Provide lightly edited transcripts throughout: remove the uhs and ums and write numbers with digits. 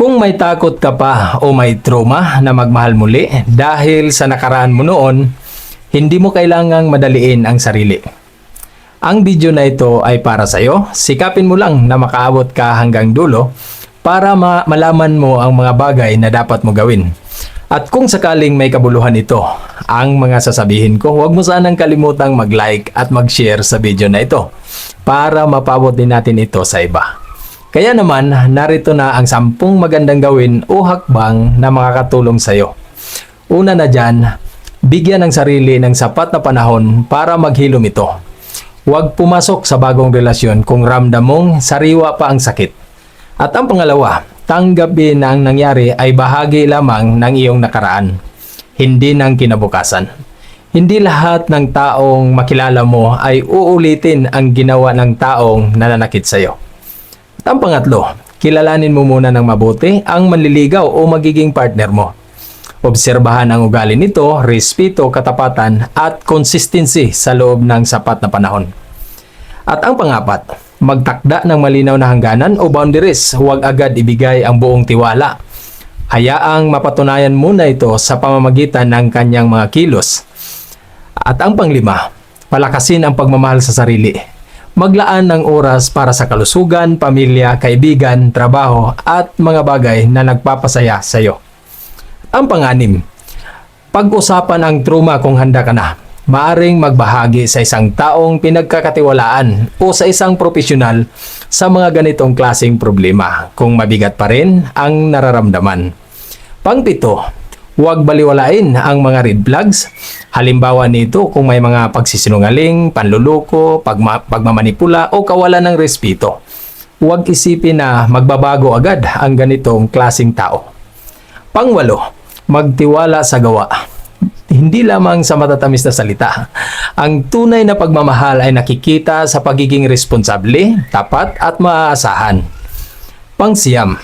Kung may takot ka pa o may trauma na magmahal muli dahil sa nakaraan mo noon, hindi mo kailangang madaliin ang sarili. Ang video na ito ay para sa iyo. Sikapin mo lang na makaabot ka hanggang dulo para malaman mo ang mga bagay na dapat mo gawin. At kung sakaling may kabuluhan ito, ang mga sasabihin ko, huwag mo sanang kalimutang mag-like at mag-share sa video na ito para mapabot din natin ito sa iba. Kaya naman, narito na ang 10 magandang gawin o hakbang na makakatulong sa iyo. Una na dyan, bigyan ng sarili ng sapat na panahon para maghilom ito. Huwag pumasok sa bagong relasyon kung ramdam mong sariwa pa ang sakit. At ang pangalawa, tanggapin na ang nangyari ay bahagi lamang ng iyong nakaraan, hindi ng kinabukasan. Hindi lahat ng taong makilala mo ay uulitin ang ginawa ng taong nananakit sa iyo. At ang pangatlo, kilalanin mo muna ng mabuti ang manliligaw o magiging partner mo. Obserbahan ang ugali nito, respeto, katapatan at consistency sa loob ng sapat na panahon. At ang pangapat, magtakda ng malinaw na hangganan o boundaries. Huwag agad ibigay ang buong tiwala. Hayaang mapatunayan muna ito sa pamamagitan ng kanyang mga kilos. At ang panglima, palakasin ang pagmamahal sa sarili. Maglaan ng oras para sa kalusugan, pamilya, kaibigan, trabaho at mga bagay na nagpapasaya sa iyo. Ang panganim, pag-usapan ang trauma kung handa ka na. Maaring magbahagi sa isang taong pinagkakatiwalaan o sa isang profesional sa mga ganitong klaseng problema kung mabigat pa rin ang nararamdaman. Pangpito, huwag baliwalain ang mga red flags. Halimbawa nito kung may mga pagsisinungaling, panluloko, pagmamanipula o kawalan ng respeto. Huwag isipin na magbabago agad ang ganitong klaseng tao. Pangwalo, magtiwala sa gawa. Hindi lamang sa matatamis na salita. Ang tunay na pagmamahal ay nakikita sa pagiging responsable, tapat at maaasahan. Pangsiyam,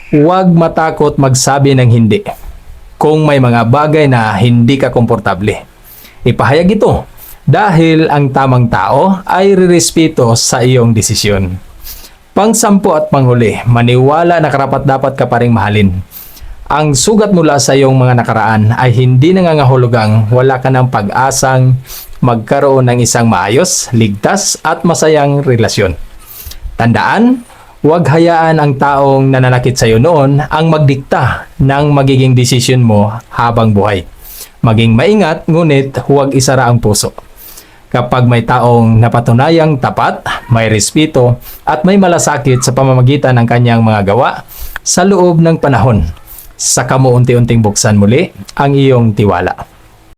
huwag matakot magsabi ng hindi. Kung may mga bagay na hindi ka komportable, ipahayag ito dahil ang tamang tao ay rirespeto sa iyong desisyon. Pang-10 at panghuli, maniwala na karapat-dapat ka pa ring mahalin. Ang sugat mula sa iyong mga nakaraan ay hindi nangangahulugang wala ka ng pag-asang magkaroon ng isang maayos, ligtas at masayang relasyon. Tandaan, huwag hayaan ang taong nananakit sa iyo noon ang magdikta ng magiging desisyon mo habang buhay. Maging maingat, ngunit huwag isara ang puso. Kapag may taong napatunayang tapat, may respeto at may malasakit sa pamamagitan ng kanyang mga gawa sa loob ng panahon, saka mo unti-unting buksan muli ang iyong tiwala.